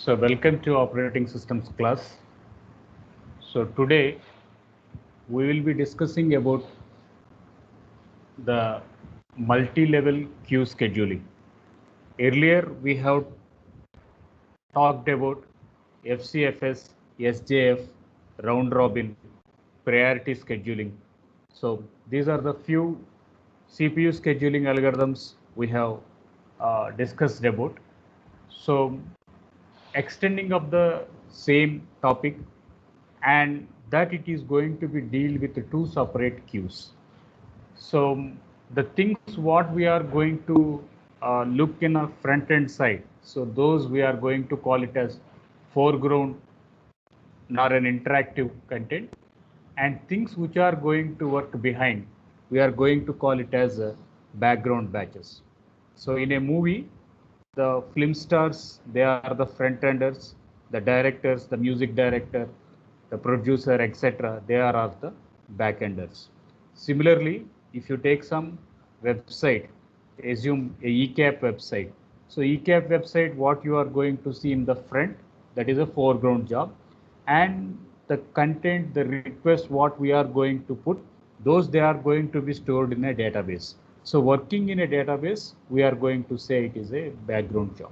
So welcome to operating systems class. So today we will be discussing about the multi-level queue scheduling. Earlier we have talked about FCFS, SJF, round robin, priority scheduling. So these are the few CPU scheduling algorithms we have discussed about. So extending of the same topic, and that it is going to be deal with the two separate queues. So the things what we are going to look in a front end side, so those we are going to call it as foreground nor an interactive content, and things which are going to work behind, we are going to call it as background batches. So in a movie, the film stars, they are the front enders, the directors, the music director, the producer, etc. They are of the back enders. Similarly, if you take some website, assume a ECAP website. So ECAP website, what you are going to see in the front, that is a foreground job, and the content, the request, what we are going to put, those they are going to be stored in a database. So working in a database, we are going to say it is a background job.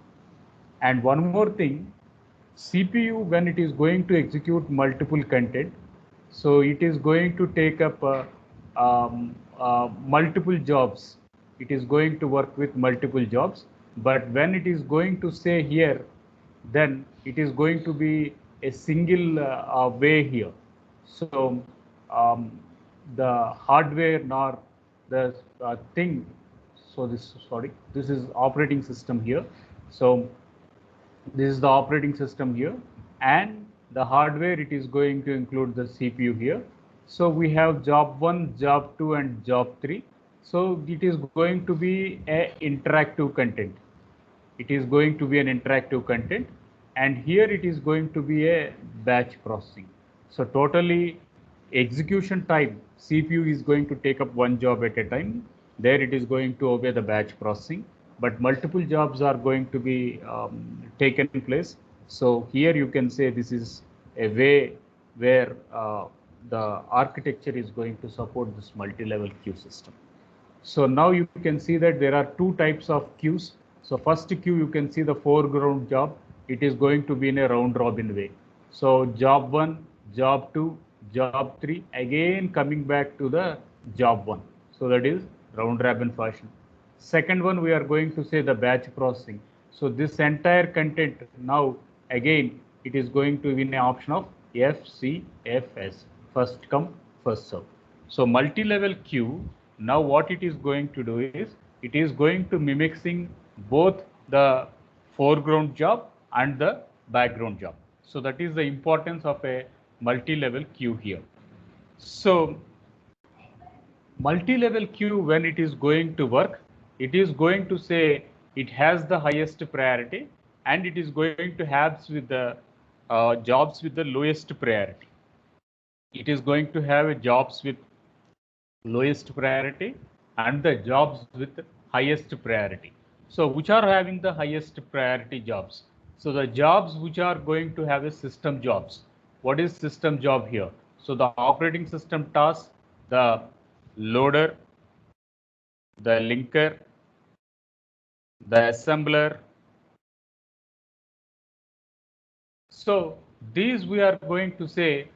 And one more thing, CPU, when it is going to execute multiple content, so it is going to take up multiple jobs. It is going to work with multiple jobs. But when it is going to say here, then it is going to be a single way here. So um, the hardware nor the thing. So this is operating system here. So this is the operating system here, and the hardware, it is going to include the CPU here. So we have job 1, job 2 and job 3. So it is going to be a interactive content. It is going to be an interactive content, and here it is going to be a batch processing. So totally execution time, CPU is going to take up one job at a time. There it is going to obey the batch processing, but multiple jobs are going to be taken place. So here you can say this is a way where the architecture is going to support this multi-level queue system. So now you can see that there are two types of queues. So first queue, you can see the foreground job. It is going to be in a round robin way. So job 1, job 2, job 3, again coming back to the job 1. So that is round robin fashion. Second one, we are going to say the batch processing. So this entire content now again it is going to be an option of FCFS, first come first serve. So multi-level queue, now what it is going to do is it is going to mimicking both the foreground job and the background job. So that is the importance of a multi-level queue here. So multi-level queue, when it is going to work, it is going to say it has the highest priority, and it is going to have with the jobs with the lowest priority. It is going to have jobs with lowest priority and the jobs with highest priority. So which are having the highest priority jobs? So the jobs which are going to have a system jobs. What is system job here? So the operating system task, the loader, the linker, the assembler. So these we are going to say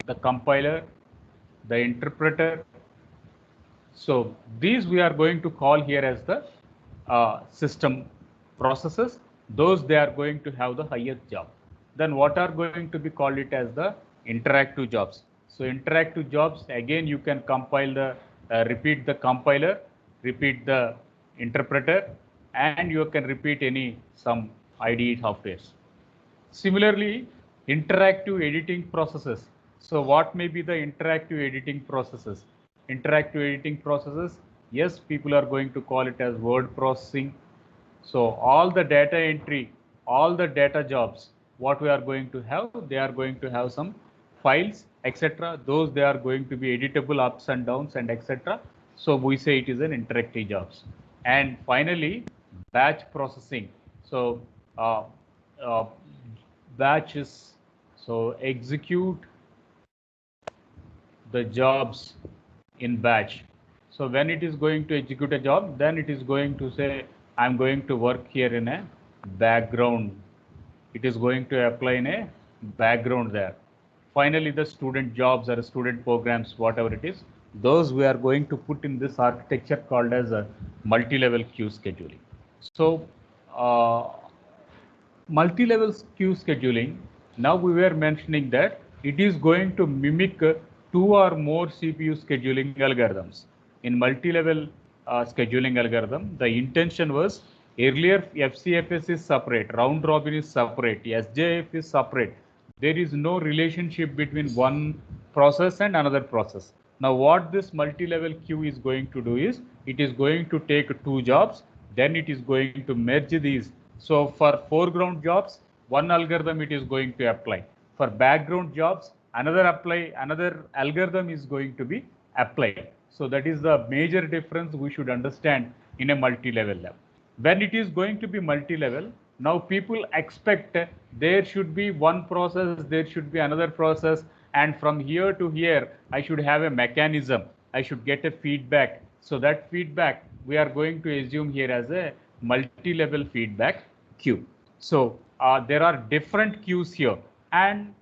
the compiler, the interpreter. So these we are going to call here as the system processes. Those they are going to have the highest job. Then what are going to be called it as the interactive jobs. So interactive jobs, again you can compile the repeat the compiler, repeat the interpreter, and you can repeat any some IDE softwares. Similarly, interactive editing processes. So what may be the interactive editing processes? Interactive editing processes, yes, people are going to call it as word processing. So all the data entry, all the data jobs, what we are going to have, they are going to have some files, etc. Those they are going to be editable ups and downs and etc. So we say it is an interactive jobs. And finally, batch processing. So uh, batches, so execute the jobs in batch. So when it is going to execute a job, then it is going to say, I'm going to work here in a background. It is going to apply in a background there. Finally, the student jobs or student programs, whatever it is, those we are going to put in this architecture called as a multi-level queue scheduling. So uh, multi-level queue scheduling, now we were mentioning that it is going to mimic two or more CPU scheduling algorithms. In multi-level scheduling algorithm, the intention was earlier FCFS is separate, round robin is separate, SJF is separate. There is no relationship between one process and another process. Now what this multi-level queue is going to do is, it is going to take two jobs, then it is going to merge these. So for foreground jobs, one algorithm it is going to apply. For background jobs, another algorithm is going to be applied. So that is the major difference we should understand in a multi-level lab. When it is going to be multi-level, now people expect there should be one process, there should be another process, and from here to here, I should have a mechanism. I should get a feedback. So that feedback we are going to assume here as a multi-level feedback queue. So there are different queues here, and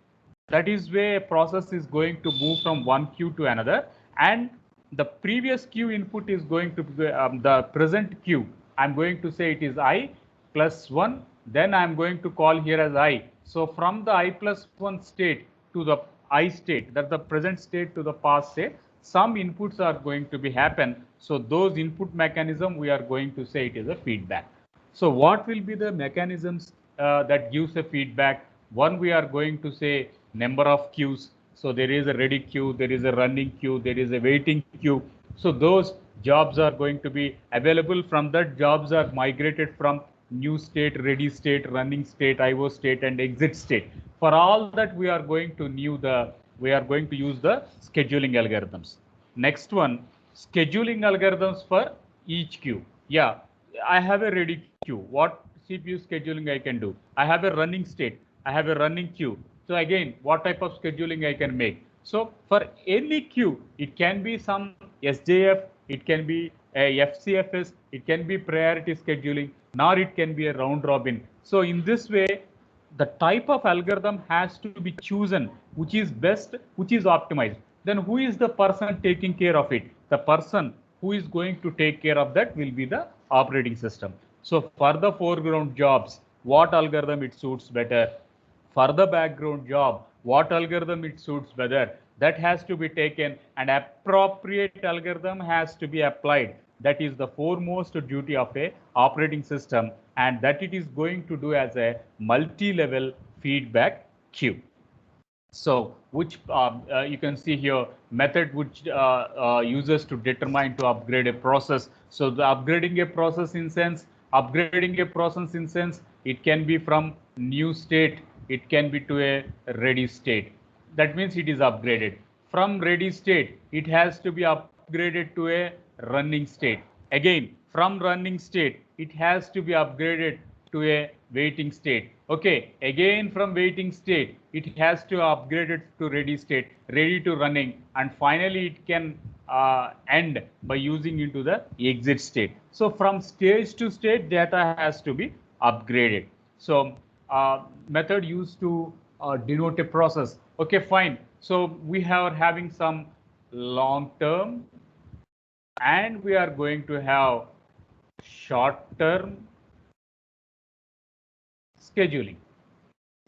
that is where a process is going to move from one queue to another, and the previous queue input is going to be the present queue. I'm going to say it is I plus 1, then I'm going to call here as I. So from the I plus 1 state to the I state, that's the present state to the past state, some inputs are going to be happen. So those input mechanism we are going to say it is a feedback. So what will be the mechanisms that gives a feedback? One, we are going to say number of queues. So there is a ready queue, there is a running queue, there is a waiting queue. So those jobs are going to be available. From that, jobs are migrated from new state, ready state, running state, IO state, and exit state. For all that, we are going to use the scheduling algorithms. Next one, scheduling algorithms for each queue. Yeah, I have a ready queue. What CPU scheduling I can do? I have a running state. I have a running queue. So again, what type of scheduling I can make? So for any queue, it can be some SJF, it can be a FCFS, it can be priority scheduling, nor it can be a round robin. So in this way, the type of algorithm has to be chosen, which is best, which is optimized. Then who is the person taking care of it? The person who is going to take care of that will be the operating system. So for the foreground jobs, what algorithm it suits better? For the background job, what algorithm it suits better? That has to be taken, and appropriate algorithm has to be applied. That is the foremost duty of a operating system, and that it is going to do as a multi-level feedback queue. So which you can see here method which uses to determine to upgrade a process. So the upgrading a process in sense, it can be from new state, it can be to a ready state. That means it is upgraded. From ready state, it has to be upgraded to a running state. Again, from running state, it has to be upgraded to a waiting state. Okay, again from waiting state, it has to upgrade it to ready state, ready to running, and finally it can end by using into the exit state. So from stage to state, data has to be upgraded. So method used to denote a process. Okay, fine. So we are having some long term, and we are going to have short term scheduling.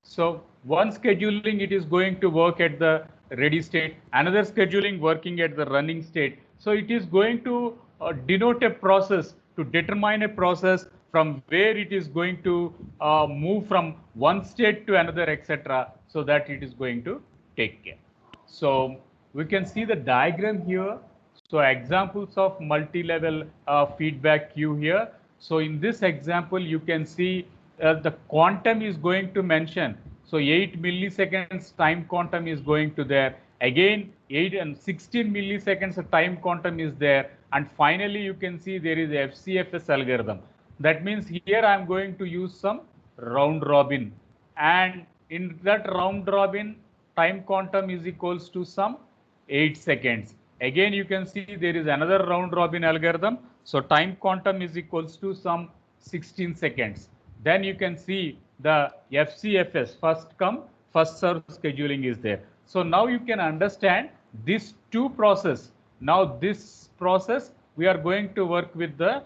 So one scheduling, it is going to work at the ready state, another scheduling working at the running state. So it is going to denote a process, to determine a process from where it is going to move from one state to another, etc. So that it is going to take care. So we can see the diagram here. So examples of multi-level feedback queue here. So in this example, you can see the quantum is going to mention. So 8 milliseconds time quantum is going to there. Again, 8 and 16 milliseconds time quantum is there. And finally, you can see there is FCFS algorithm. That means here I am going to use some round robin, and in that round robin time quantum is equals to some 8 seconds. Again you can see there is another round robin algorithm, so time quantum is equals to some 16 seconds. Then you can see the FCFS, first come first serve scheduling, is there. So now you can understand these two process. Now this process we are going to work with the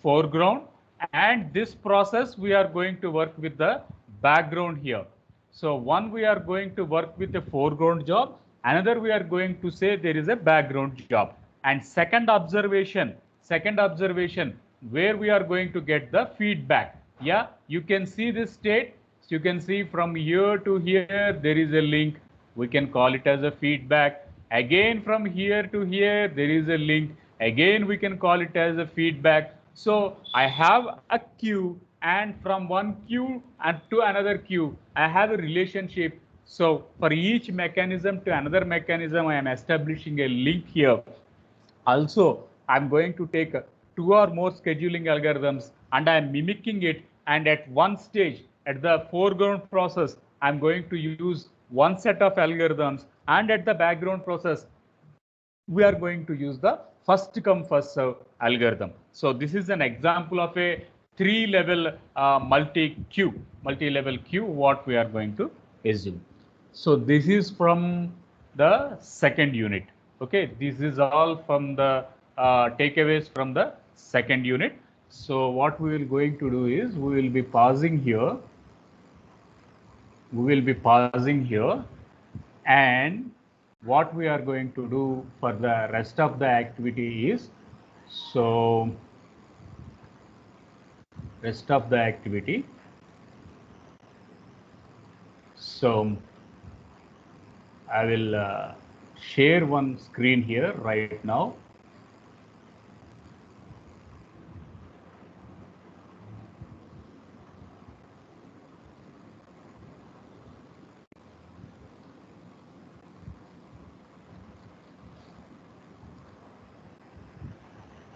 foreground, and this process we are going to work with the background here. So one we are going to work with a foreground job, another we are going to say there is a background job. And second observation where we are going to get the feedback. Yeah, you can see this state. So you can see from here to here there is a link. We can call it as a feedback. Again from here to here there is a link. Again we can call it as a feedback. So I have a queue, and from one queue and to another queue I have a relationship. So for each mechanism to another mechanism I am establishing a link here. Also, I'm going to take two or more scheduling algorithms and I'm mimicking it. And at one stage, at the foreground process, I'm going to use one set of algorithms, and at the background process, we are going to use the first come first serve algorithm. So this is an example of a three-level multi-level queue, what we are going to assume. So this is from the second unit. Okay, this is all from the takeaways from the second unit. So what we will going to do is we will be pausing here. And what we are going to do for the rest of the activity is, so I will share one screen here right now.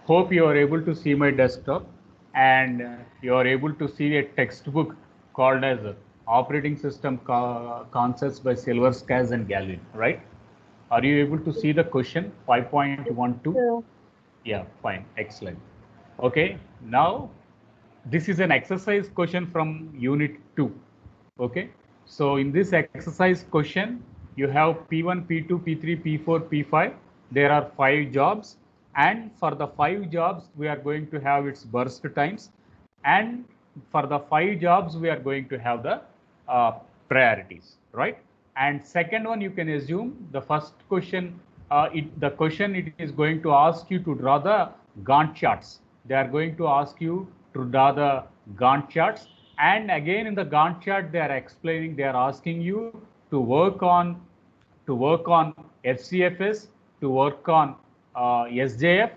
Hope you are able to see my desktop, and you are able to see a textbook called as Operating System Concepts by Silver, Skaz and Galvin, right? Are you able to see the question 5.12? Yeah, fine, excellent. Okay, now this is an exercise question from unit 2. Okay, so in this exercise question you have P1, P2, P3, P4, P5. There are 5 jobs, and for the 5 jobs we are going to have its burst times, and for the 5 jobs we are going to have the priorities, right? And second one, you can assume the first question, it is going to ask you to draw the Gantt charts. They are going to ask you to draw the Gantt charts, and again in the Gantt chart they are asking you to work on FCFS, to work on SJF,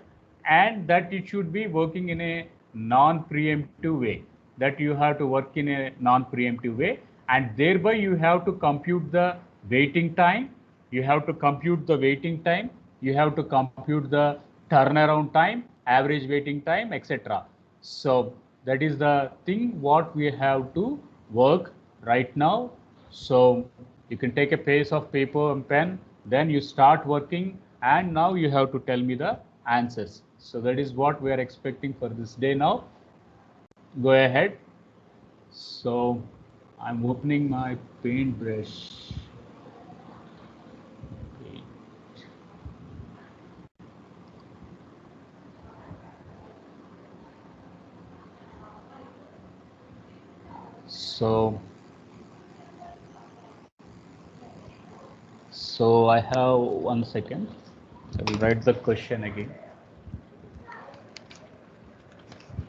and that it should be working in a non-preemptive way. That you have to work in a non-preemptive way, and thereby you have to compute the waiting time. You have to compute the waiting time. You have to compute the turnaround time, average waiting time, etc. So that is the thing what we have to work right now. So you can take a piece of paper and pen, then you start working, and now you have to tell me the answers. So that is what we are expecting for this day now. Go ahead. So I'm opening my paintbrush. So I have 1 second. I will write the question again.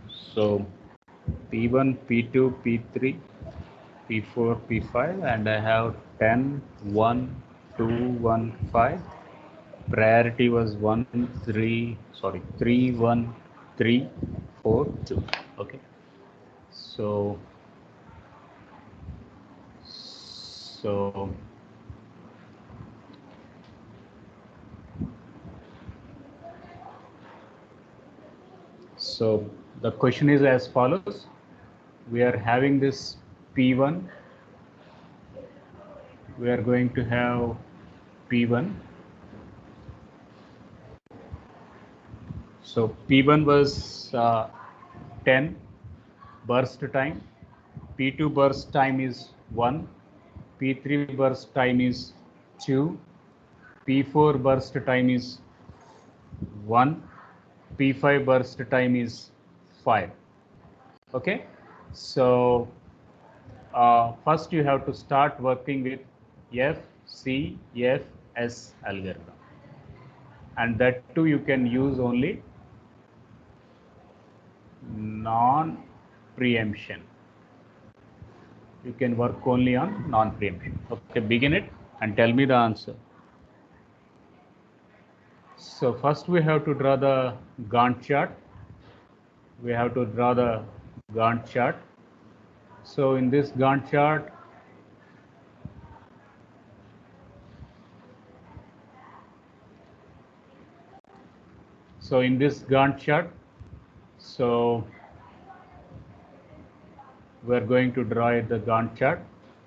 So P1, P2, P3, P4, P5, and I have 10, 1, 2, 1, 5. Priority was 1, 3, 3, 1, 3, 4, 2. Okay. So The question is as follows. We are having this P1. We are going to have P1. So P1 was 10 burst time. P2 burst time is 1. P3 burst time is 2. P4 burst time is 1. P5 burst time is 5. Okay, so first you have to start working with FCFS algorithm, and that too you can use only non-preemption. You can work only on non-preemption. Okay, begin it and tell me the answer. So first we have to draw the Gantt chart. We have to draw the Gantt chart. So in this Gantt chart, so we are going to draw the Gantt chart.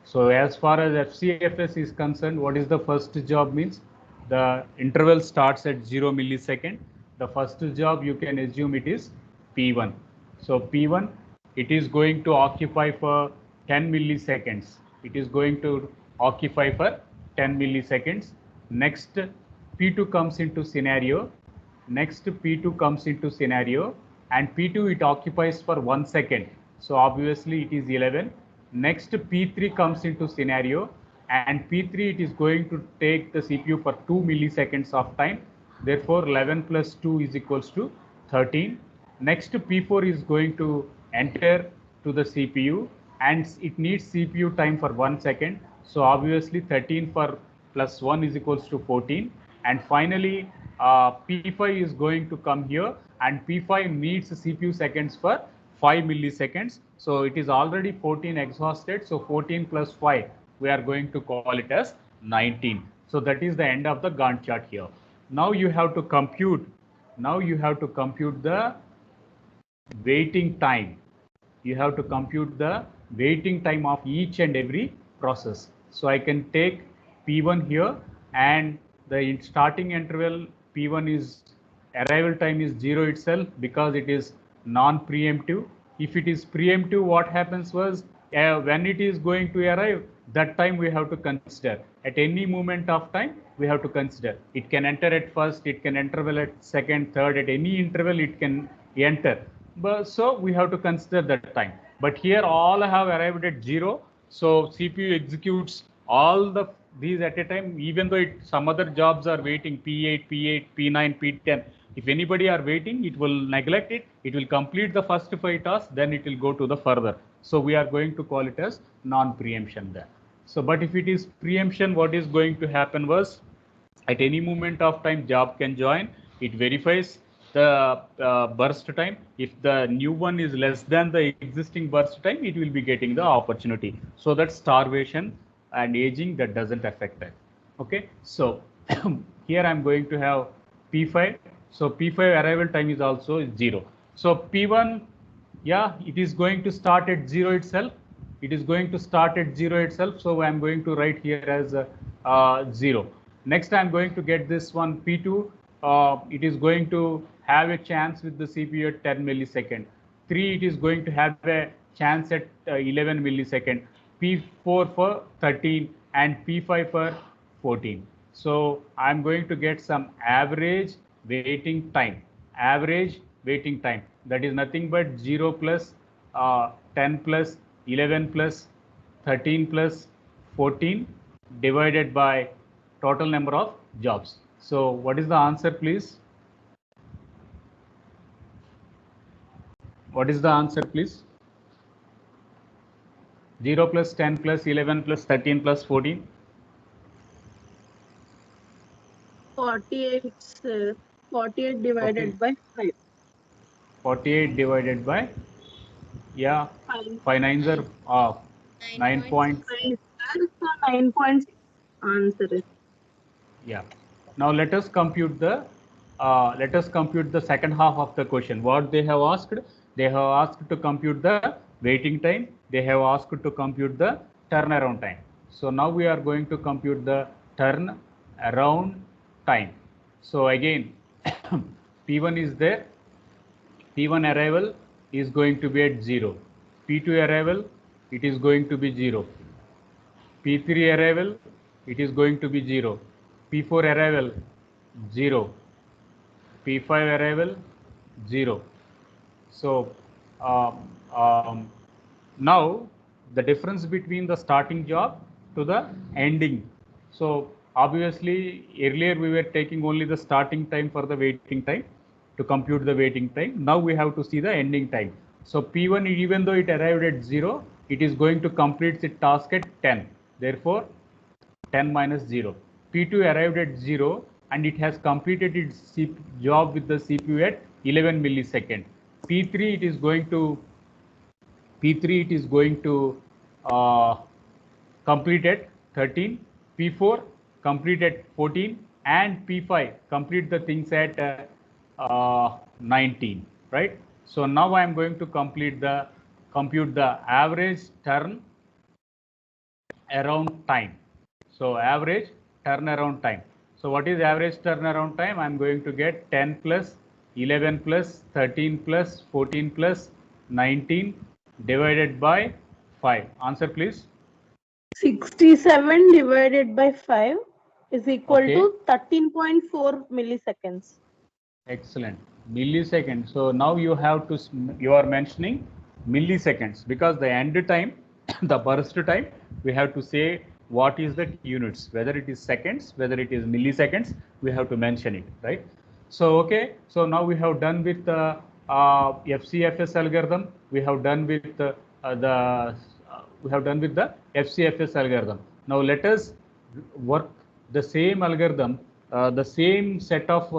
So as far as FCFS is concerned, what is the first job means? The interval starts at 0 millisecond. The first job you can assume it is P1. So P1, it is going to occupy for 10 milliseconds. It is going to occupy for 10 milliseconds. Next P2 comes into scenario. Next P2 comes into scenario, and P2 it occupies for 1 second. So obviously it is 11. Next P3 comes into scenario, and P3 it is going to take the CPU for 2 milliseconds of time. Therefore 11 plus 2 is equals to 13. Next P4 is going to enter to the CPU, and it needs CPU time for 1 second. So obviously 13 for plus 1 is equals to 14. And finally P5 is going to come here, and P5 needs CPU seconds for 5 milliseconds. So it is already 14 exhausted. So 14 plus 5, we are going to call it as 19. So that is the end of the Gantt chart here. Now you have to compute. Now you have to compute the waiting time. You have to compute the waiting time of each and every process. So I can take P1 here, and the starting interval P1 is arrival time is 0 itself because it is non-preemptive. If it is preemptive, what happens was when it is going to arrive, that time we have to consider. At any moment of time, we have to consider. It can enter at first, it can interval at second, third, at any interval it can enter. But so we have to consider that time. But here all have arrived at 0. So CPU executes all these at a time, even though some other jobs are waiting, P8, P8, P9, P10. If anybody are waiting, it will neglect it. It will complete the first 5 tasks, then it will go to the further. So we are going to call it as non-preemption there. So, but if it is preemption, what is going to happen was, at any moment of time, job can join. It verifies the burst time. If the new one is less than the existing burst time, it will be getting the opportunity. So that starvation and aging, that doesn't affect that. Okay, so here I'm going to have P5. So P5 arrival time is also 0. So P1, yeah, it is going to start at 0 itself. It is going to start at 0 itself. So I'm going to write here as 0. Next, I'm going to get this one P2. It is going to have a chance with the CPU at 10 millisecond. 3, it is going to have a chance at 11 millisecond. P4 for 13 and P5 for 14. So I'm going to get some average waiting time. Average waiting time. That is nothing but 0 plus 10 plus 11 plus 13 plus 14 divided by total number of jobs. So what is the answer, please? What is the answer, please? 0 plus 10 plus 11 plus 13 plus 14. 48, sir. 48 divided by 5. 48 divided by, yeah, 5 nines are 9 points. 9 points answer. Yeah. Now let us compute the second half of the question. What they have asked, They have asked to compute the waiting time. They have asked to compute the turnaround time. So now we are going to compute the turnaround time. So again, P1 is there. P1 arrival is going to be at 0. P2 arrival, it is going to be 0. P3 arrival, it is going to be 0. P4 arrival, 0. P5 arrival, 0. So now the difference between the starting job to the ending. So obviously earlier we were taking only the starting time for the waiting time to compute the waiting time. Now we have to see the ending time. So P1, even though it arrived at 0, it is going to complete its task at 10. Therefore 10 minus 0. P2 arrived at 0 and it has completed its job with the CPU at 11 millisecond. P3 it is going to complete at 13, P4 complete at 14, and P5 complete the things at 19, right? So now I am going to compute the average turn around time. So average turnaround time. So what is average turnaround time? I am going to get 10 plus 11 plus 13 plus 14 plus 19 divided by 5. Answer please. 67 divided by 5 is equal Okay. to 13.4 milliseconds. Excellent. Milliseconds. So now you are mentioning milliseconds because the end time, the burst time, we have to say what is the units, whether it is seconds, whether it is milliseconds, we have to mention it, right? So, okay. So now we have done with the FCFS algorithm. We have done with the FCFS algorithm. Now let us work the same algorithm, the same set of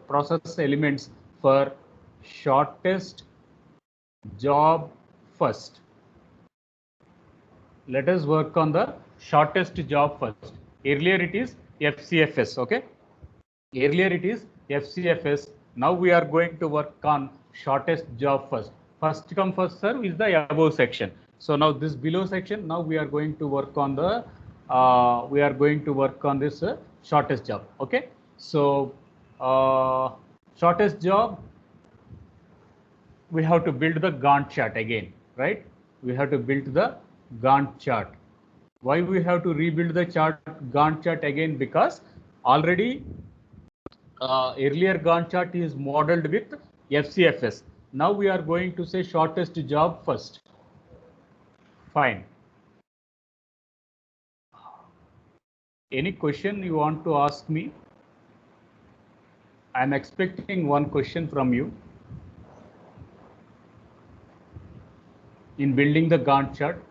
process elements for shortest job first. Let us work on the shortest job first. Earlier it is FCFS, okay? Earlier it is FCFS. Now we are going to work on shortest job first. First come first serve is the above section. So now this below section, now we are going to work on the this shortest job. Okay. So shortest job, we have to build the Gantt chart again, right? We have to build the Gantt chart. Why we have to rebuild the Gantt chart again? Because already earlier Gantt chart is modeled with FCFS. Now we are going to say shortest job first. Fine. Any question you want to ask me? I am expecting one question from you in building the Gantt chart.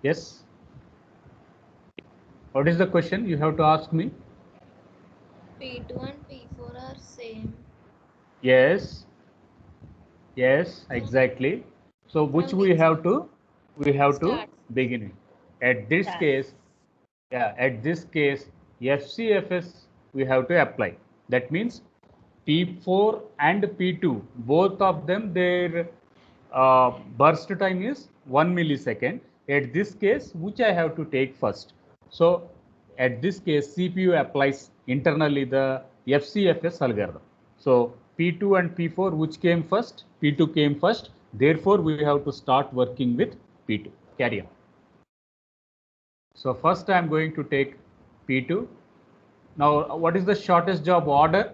Yes. What is the question you have to ask me? P2 and P4 are same. Yes. Yes, exactly. So which we have to begin with. At this case, at this case, FCFS we have to apply. That means P4 and P2, both of them, their burst time is 1 millisecond. At this case, which I have to take first. So at this case, CPU applies internally the FCFS algorithm. So P2 and P4, which came first? P2 came first. Therefore, we have to start working with P2. Carry on. So first I am going to take P2. Now, what is the shortest job order?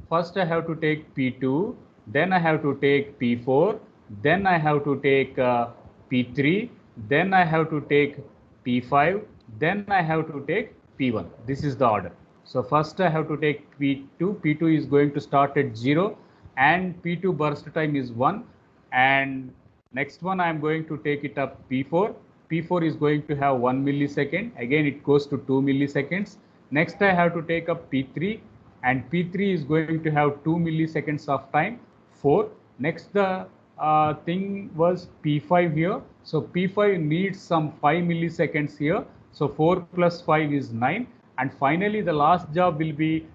First I have to take P2, then I have to take P4, then I have to take P3, then I have to take P5, then I have to take P1. This is the order. So first I have to take P2. P2 is going to start at 0 and P2 burst time is 1. And next one I am going to take it up P4. P4 is going to have 1 millisecond. Again it goes to 2 milliseconds. Next I have to take up P3 and P3 is going to have 2 milliseconds of time. 4. Next the thing was P5 here. So P5 needs some 5 milliseconds here. So 4 plus 5 is 9. And finally the last job will be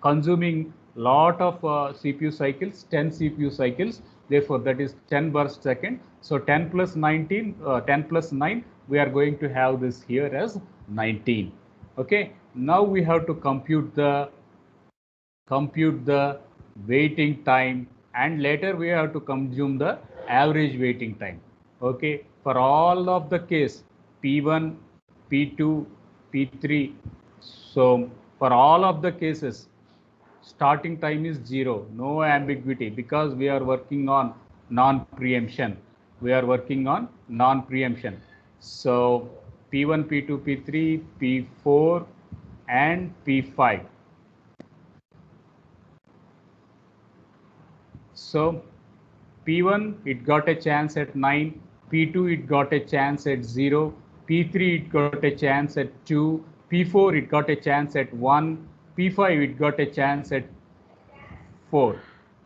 consuming lot of CPU cycles, 10 CPU cycles. Therefore, that is 10 burst second. So 10 plus 19, 10 plus 9, we are going to have this here as 19. Okay. Now we have to compute the waiting time, and later we have to consume the average waiting time. Okay, for all of the case P1, P2, P3, so for all of the cases starting time is 0, no ambiguity, because we are working on non-preemption. So P1, P2, P3, P4 and P5. So P1 it got a chance at 9, P2 it got a chance at 0, P3 it got a chance at 2, P4 it got a chance at 1, P5 it got a chance at 4.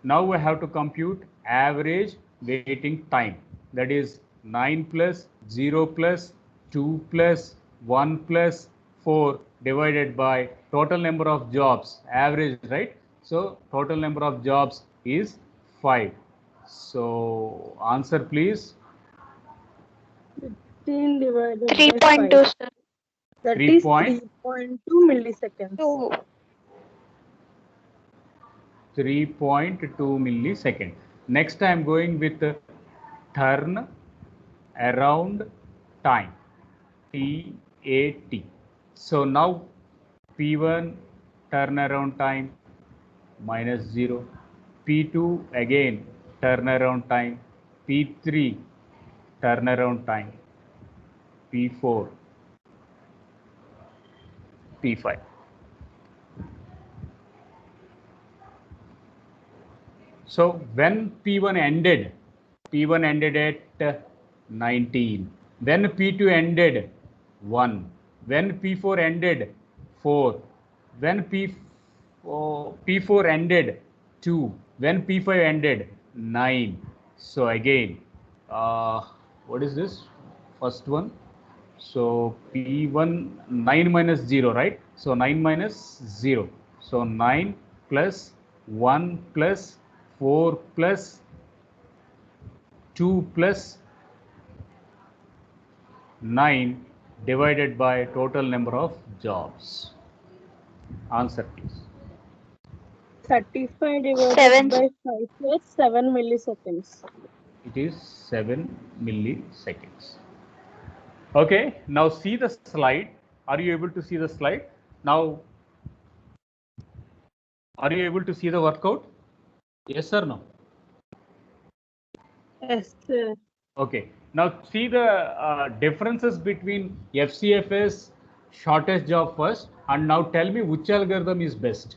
Now we have to compute average waiting time, that is 9 plus 0 plus 2 plus 1 plus 4 divided by total number of jobs, average, right? So total number of jobs is 5. So answer please. 15 divided by 3.2, 5. sir. That 3 is point 3.2 milliseconds. 3.2 millisecond. Next I am going with turn around time, TAT. So now P1 turnaround time minus 0, P2 again turnaround time, P3 turnaround time, P4, P5. So when P1 ended at 19. When P2 ended 1. When P4 ended 4. When P4 ended 2. When P5 ended 9. So again, what is this? First one. So P1 9 minus 0, right? So 9 minus 0. So 9 plus 1 plus 4 plus 2 plus 9 divided by total number of jobs. Answer please. 35 divided 7. by 5 plus 7 milliseconds. It is 7 milliseconds. Okay, now see the slide. Are you able to see the slide? Now, are you able to see the workout? Yes or no? Yes, sir. Okay, now see the differences between FCFS, shortest job first, and now tell me which algorithm is best.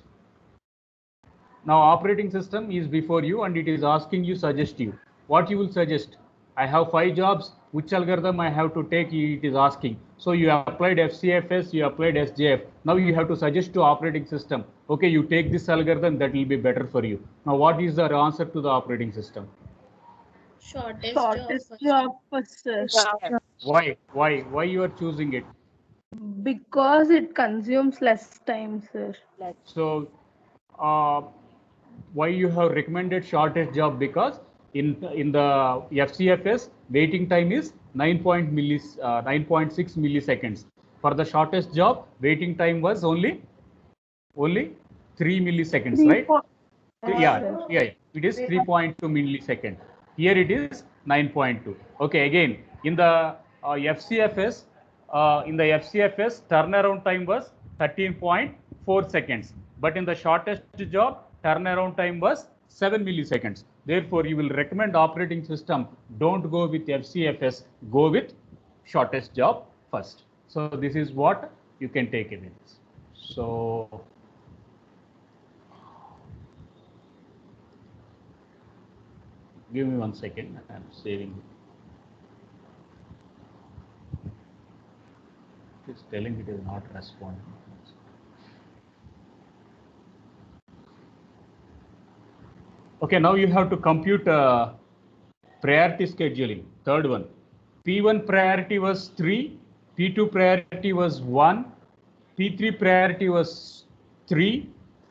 Now operating system is before you and it is asking you, suggest you. What you will suggest? I have 5 jobs, which algorithm I have to take, it is asking. So you applied FCFS, you applied SJF. Now you have to suggest to operating system, okay, you take this algorithm, that will be better for you. Now what is the answer to the operating system? Shortest job first, sir. Why you are choosing it? Because it consumes less time, sir. So uh, why you have recommended shortest job? Because in the FCFS waiting time is 9.6 milliseconds. For the shortest job waiting time was only 3 milliseconds, 3 right? point. Yeah, it is 3.2 millisecond. Here it is 9.2. Okay, again in the FCFS, turnaround time was 13.4 seconds, but in the shortest job turnaround time was 7 milliseconds. Therefore, you will recommend operating system, don't go with FCFS, go with shortest job first. So this is what you can take away this. So give me 1 second, I am saving it. It is telling it is not responding. Okay, now you have to compute priority scheduling. Third one, P1 priority was 3, P2 priority was 1, P3 priority was 3,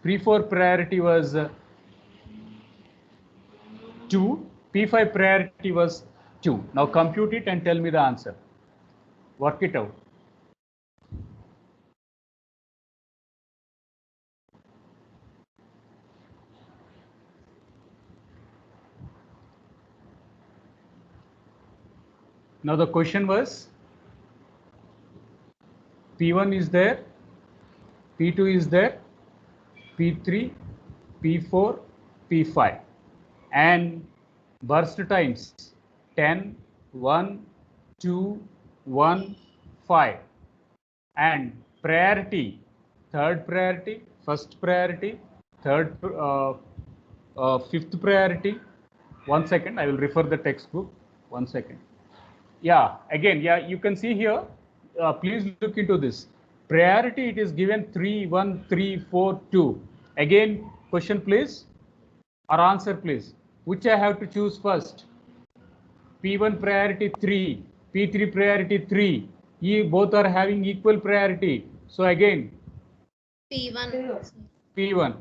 P4 priority was 2, P5 priority was 2. Now compute it and tell me the answer. Work it out. Now the question was P1 is there, P2 is there, P3, P4, P5, and burst times 10, 1, 2, 1, 5, and priority, third priority, first priority, fifth priority. 1 second, I will refer the textbook. 1 second. Yeah, again, yeah, you can see here. Please look into this. Priority, it is given 3, 1, 3, 4, 2. Again, question please, or answer please. Which I have to choose first? P1 priority 3, P3 priority 3. Both are having equal priority. So again, P1. P1.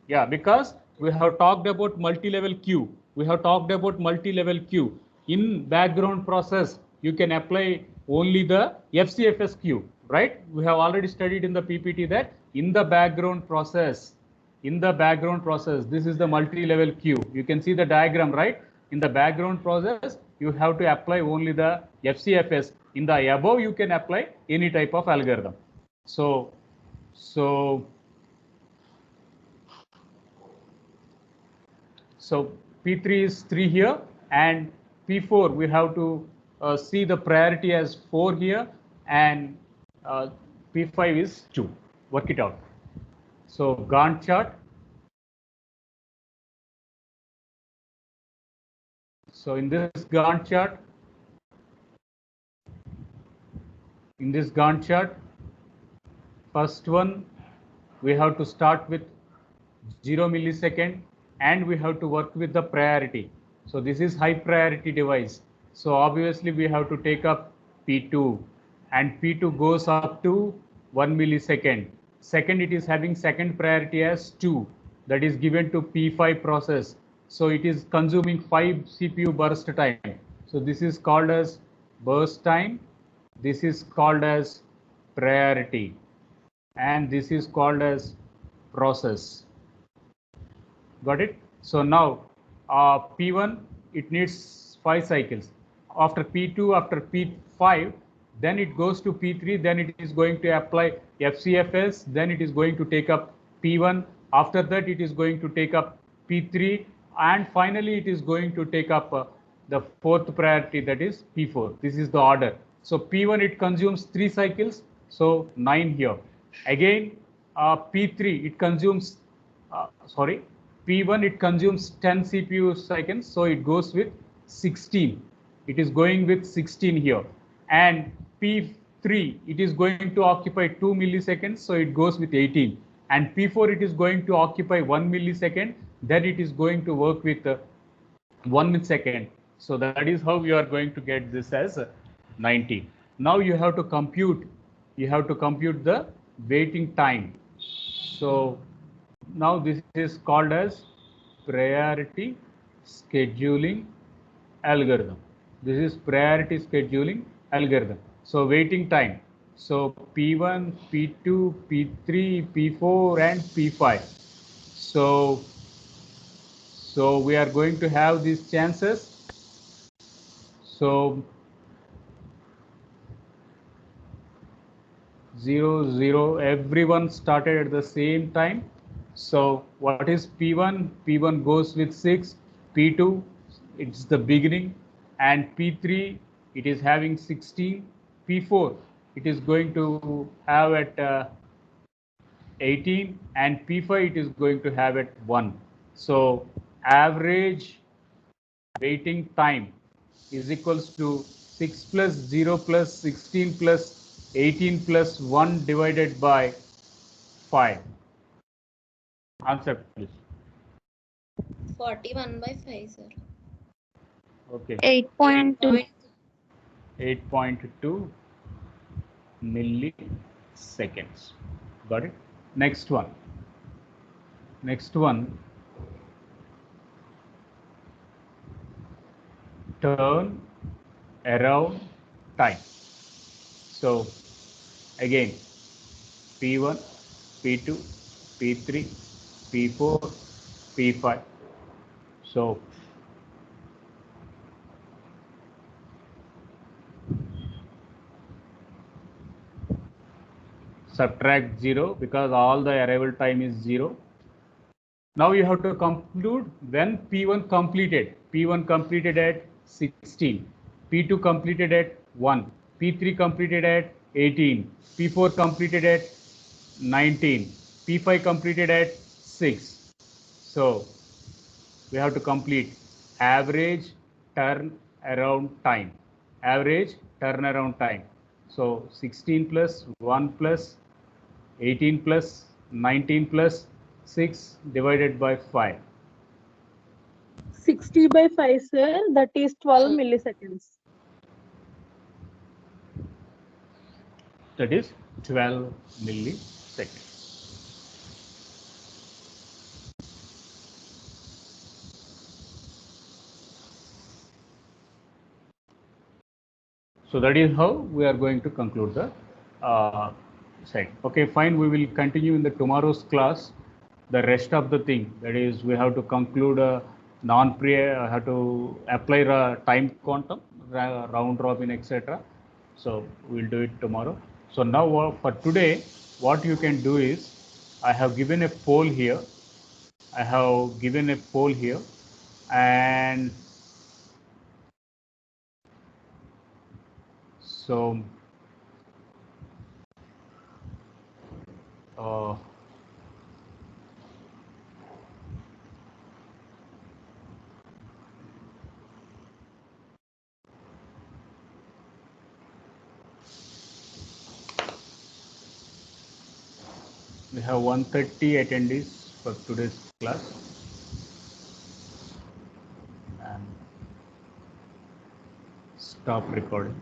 Yeah, because we have talked about multi-level queue. We have talked about multi-level queue. In background process, you can apply only the FCFS queue, right? We have already studied in the PPT that in the background process, this is the multi-level queue. You can see the diagram, right? In the background process, you have to apply only the FCFS. In the above, you can apply any type of algorithm. So P3 is 3 here, and P4 we have to see the priority as 4 here, and P5 is 2. Work it out. So Gantt chart. So in this Gantt chart, first one we have to start with 0 millisecond, and we have to work with the priority. So this is high priority device. So obviously we have to take up P2, and P2 goes up to 1 millisecond. Second, it is having second priority as 2, that is given to P5 process. So it is consuming 5 CPU burst time. So this is called as burst time. This is called as priority, and this is called as process. Got it? So now P1, it needs 5 cycles. After P2, after P5, then it goes to P3, then it is going to apply FCFS, then it is going to take up P1. After that, it is going to take up P3, and finally it is going to take up the fourth priority, that is P4. This is the order. So P1, it consumes 3 cycles, so 9 here. Again, P3, it consumes, P1, it consumes 10 CPU seconds, so it goes with 16. It is going with 16 here. And P3, it is going to occupy 2 milliseconds, so it goes with 18. And P4, it is going to occupy 1 millisecond, then it is going to work with 1 millisecond. So that is how you are going to get this as 90. Now you have to compute the waiting time. So now this is called as priority scheduling algorithm. This is priority scheduling algorithm. So waiting time. So P1, P2, P3, P4, and P5. So we are going to have these chances. So 0, 0, everyone started at the same time. So what is P1? P1 goes with 6, P2, it's the beginning, and P3, it is having 16, P4, it is going to have at 18, and P5, it is going to have at 1. So average waiting time is equals to 6 plus 0 plus 16 plus 18 plus 1 divided by 5. Answer please. 41 by 5, sir. Okay. 8.2. 8.2 milliseconds. Got it? Next one. next one, turn around time. So again, P1, P2, P3, P4, P5. So subtract 0 because all the arrival time is 0. Now you have to conclude when P1 completed. P1 completed at 16, P2 completed at 1, P3 completed at 18, P4 completed at 19, P5 completed at 6. So we have to complete average turn around time. Average turnaround time. So 16 plus 1 plus 18 plus 19 plus 6 divided by 5. 60 by 5, sir. That is 12 milliseconds. That is 12 milliseconds. So that is how we are going to conclude the site. Okay, fine. We will continue in the tomorrow's class. The rest of the thing, that is, we have to conclude a non-pre, have to apply a time quantum, round robin, etc. So we'll do it tomorrow. So now for today, what you can do is, I have given a poll here. I have given a poll here, and so we have 130 attendees for today's class, and stop recording.